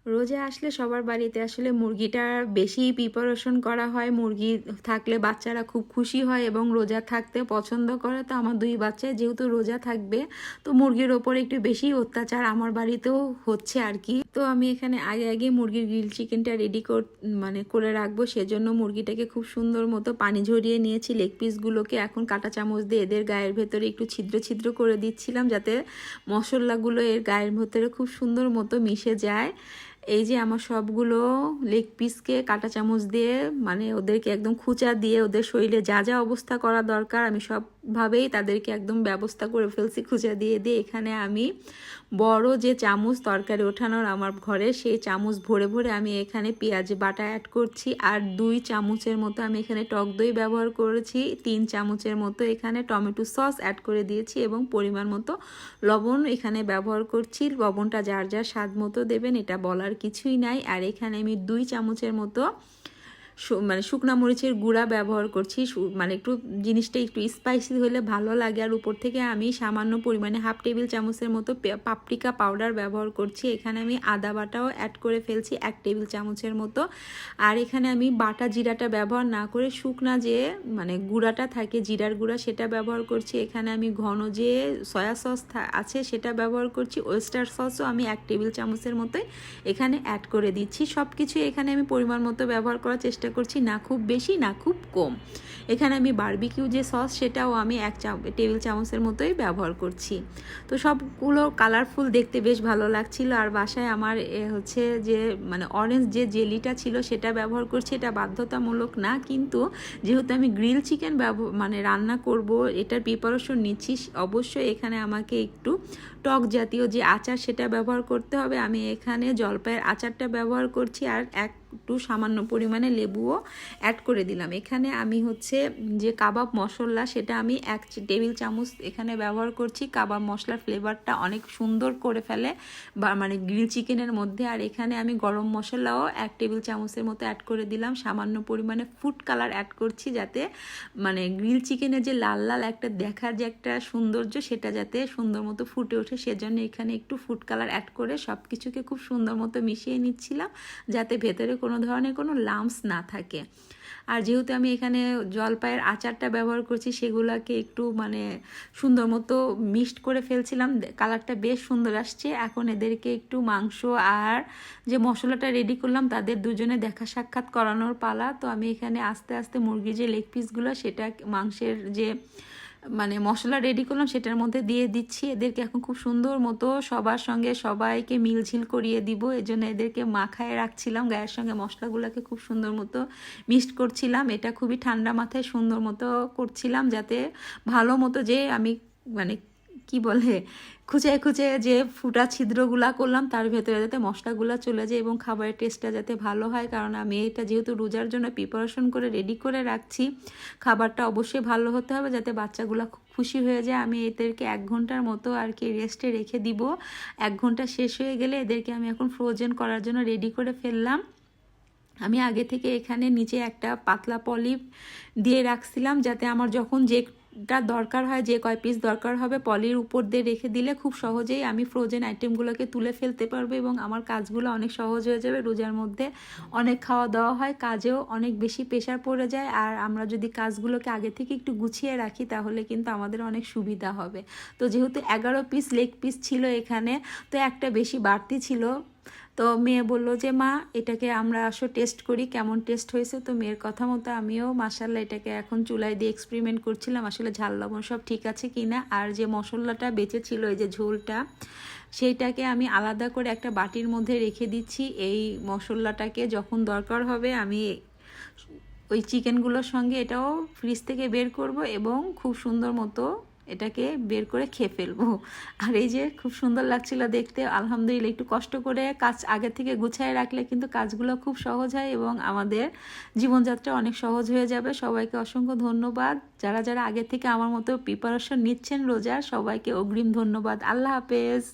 রোজা আসলে সবার বাড়িতে আসলে মুরগিটা বেশি প্রিপারেশন করা হয়। মুরগি থাকলে বাচ্চারা খুব খুশি হয় এবং রোজা থাকতে পছন্দ করে। তো আমার দুই বাচ্চা যেহেতু রোজা থাকবে, তো মুরগির ওপর একটু বেশি অত্যাচার আমার বাড়িতেও হচ্ছে আর কি। তো আমি এখানে আগে আগে মুরগির গ্রিল চিকেনটা রেডি করে রাখবো। সেজন্য মুরগিটাকে খুব সুন্দর মতো পানি ঝরিয়ে নিয়েছি। লেগ পিসগুলোকে এখন কাঁটা চামচ দিয়ে এদের গায়ের ভেতরে একটু ছিদ্র ছিদ্র করে দিচ্ছিলাম, যাতে মশলাগুলো এর গায়ের ভেতরে খুব সুন্দর মতো মিশে যায়। এই যে আমার সবগুলো লেগ পিসকে কাঁটা চামচ দিয়ে ওদেরকে একদম খুঁচা দিয়ে ওদের শরীরে যা যা অবস্থা করা দরকার আমি সবভাবেই তাদেরকে একদম ব্যবস্থা করে ফেলছি খুঁচা দিয়ে দিয়ে। এখানে আমি বড় যে চামচ তরকারি ওঠানোর আমার ঘরে, সেই চামচ ভরে ভরে আমি এখানে পেঁয়াজ বাটা অ্যাড করছি। আর 2 চামচের মতো আমি এখানে টক দই ব্যবহার করেছি। 3 চামচের মতো এখানে টমেটো সস অ্যাড করে দিয়েছি এবং পরিমাণ মতো লবণ এখানে ব্যবহার করছি। লবণটা যার যার স্বাদ মতো দেবেন, এটা বলার কিছুই নাই। আর এখানে আমি 2 চামচের মতো শুকনা মরিচের গুঁড়া ব্যবহার করছি। একটু জিনিসটা একটু স্পাইসি হলে ভালো লাগে। আর উপর থেকে আমি সামান্য পরিমাণে 1/2 টেবিল চামচের মতো পাপরিকা পাউডার ব্যবহার করছি। এখানে আমি আদা বাটাও অ্যাড করে ফেলছি 1 টেবিল চামচের মতো। আর এখানে আমি বাটা জিরাটা ব্যবহার না করে শুকনা যে গুঁড়াটা থাকে জিরার গুঁড়া, সেটা ব্যবহার করছি। এখানে আমি ঘন যে সয়া সস আছে সেটা ব্যবহার করছি। ওয়েস্টার সসও আমি 1 টেবিল চামচের মতোই এখানে অ্যাড করে দিচ্ছি। সব কিছু এখানে আমি পরিমাণ মতো ব্যবহার করার চেষ্টা করছি, না খুব বেশি না খুব কম। এখানে আমি বারবিকিউ যে সস সেটাও আমি 1 টেবিল চামচের মতোই ব্যবহার করছি। তো সবগুলো কালারফুল দেখতে বেশ ভালো লাগছিল। আর বাসায় আমার হচ্ছে যে অরেঞ্জ যে জেলিটা ছিল সেটা ব্যবহার করছি। এটা বাধ্যতামূলক না, কিন্তু যেহেতু আমি গ্রিল চিকেন রান্না করব, এটার প্রিপারেশন নিচ্ছি, অবশ্যই এখানে আমাকে একটু টক জাতীয় যে আচার সেটা ব্যবহার করতে হবে। আমি এখানে জলপাইয়ের আচারটা ব্যবহার করছি আর একটু সামান্য পরিমাণে লেবুও অ্যাড করে দিলাম। এখানে আমি হচ্ছে যে কাবাব মশলা সেটা আমি 1 টেবিল চামচ এখানে ব্যবহার করছি। কাবাব মশলার ফ্লেভারটা অনেক সুন্দর করে ফেলে গ্রিল চিকেনের মধ্যে। আর এখানে আমি গরম মশলাও 1 টেবিল চামচের মতো অ্যাড করে দিলাম। সামান্য পরিমাণে ফুড কালার অ্যাড করছি, যাতে গ্রিল চিকেনের যে লাল লাল একটা দেখার যে একটা সৌন্দর্য সেটা যাতে সুন্দর মতো ফুটে ওঠে, সেজন্য এখানে একটু ফুড কালার অ্যাড করে সব কিছুকে খুব সুন্দর মতো মিশিয়ে নিচ্ছিলাম, যাতে ভেতরে কোনো ধরনের কোনো লাম্পস না থাকে। আর যেহেতু আমি এখানে জলপাইয়ের আচারটা ব্যবহার করছি, সেগুলোকে একটু সুন্দর মতো মিক্সড করে ফেলছিলাম। কালারটা বেশ সুন্দর আসছে। এখন এদেরকে একটু মাংস আর যে মশলাটা রেডি করলাম তাদের দুজনে দেখা সাক্ষাৎ করানোর পালা। তো আমি এখানে আস্তে আস্তে মুরগির যে লেগ পিসগুলো সেটা মাংসের যে মশলা রেডি করলাম সেটার মধ্যে দিয়ে দিচ্ছি। এদেরকে এখন খুব সুন্দর মতো সবার সঙ্গে সবাইকে মিলঝিল করিয়ে দিব, এজন্য এদেরকে মাখায় রাখছিলাম। গায়ের সঙ্গে মশলাগুলোকে খুব সুন্দর মতো মিক্সড করছিলাম। এটা খুবই ঠান্ডা মাথায় সুন্দর মতো করছিলাম, যাতে ভালো মতো যে আমি কি বলে খুঁচে খুঁচে যে ফুটা ছিদ্রগুলা করলাম তার ভেতরে যাতে মশলাগুলো চলে যায় এবং খাবারের টেস্টটা যাতে ভালো হয়। কারণ আমি এটা যেহেতু রোজার জন্য প্রিপারেশন করে রেডি করে রাখছি, খাবারটা অবশ্যই ভালো হতে হবে যাতে বাচ্চাগুলো খুব খুশি হয়ে যায়। আমি এদেরকে 1 ঘন্টার মতো আর কি রেস্টে রেখে দিব। 1 ঘন্টা শেষ হয়ে গেলে এদেরকে আমি এখন ফ্রোজেন করার জন্য রেডি করে ফেললাম। আমি আগে থেকে এখানে নিচে একটা পাতলা পলি দিয়ে রাখছিলাম, যাতে আমার যখন যেটা দরকার হয়, যে কয় পিস দরকার হবে, পলির উপর দিয়ে রেখে দিলে খুব সহজেই আমি ফ্রোজেন আইটেমগুলোকে তুলে ফেলতে পারবো এবং আমার কাজগুলো অনেক সহজ হয়ে যাবে। রোজার মধ্যে অনেক খাওয়া দাওয়া হয়, কাজেও অনেক বেশি প্রেশার পড়ে যায়। আর আমরা যদি কাজগুলোকে আগে থেকে একটু গুছিয়ে রাখি তাহলে কিন্তু আমাদের অনেক সুবিধা হবে। তো যেহেতু 11 পিস লেগ পিস ছিল এখানে, তো একটা বেশি বাড়তি ছিল। তো মেয়ে বলল যে মা এটাকে আমরা টেস্ট করি কেমন টেস্ট হয়েছে। তো মেয়ের কথা মতো আমিও মাশাআল্লাহ এটাকে এখন চুলায় দিয়ে এক্সপেরিমেন্ট করছিলাম আসলে ঝাল লবণ সব ঠিক আছে কিনা। আর যে মশলাটা বেঁচে ছিল, এই যে ঝোলটা, সেইটাকে আমি আলাদা করে একটা বাটির মধ্যে রেখে দিচ্ছি। এই মশলাটাকে যখন দরকার হবে আমি ওই চিকেনগুলোর সঙ্গে এটাও ফ্রিজ থেকে বের করব এবং খুব সুন্দর মতো এটাকে বের করে খেয়ে ফেলবো। আর এই যে খুব সুন্দর লাগছিল দেখতে। আলহামদুলিল্লাহ, একটু কষ্ট করে কাজ আগে থেকে গুছিয়ে রাখলে কিন্তু কাজগুলো খুব সহজ হয় এবং আমাদের জীবনযাত্রা অনেক সহজ হয়ে যাবে। সবাইকে অসংখ্য ধন্যবাদ। যারা যারা আগে থেকে আমার মতো প্রিপারেশন নিচ্ছেন রোজার, সবাইকে অগ্রিম ধন্যবাদ। আল্লাহ হাফেজ।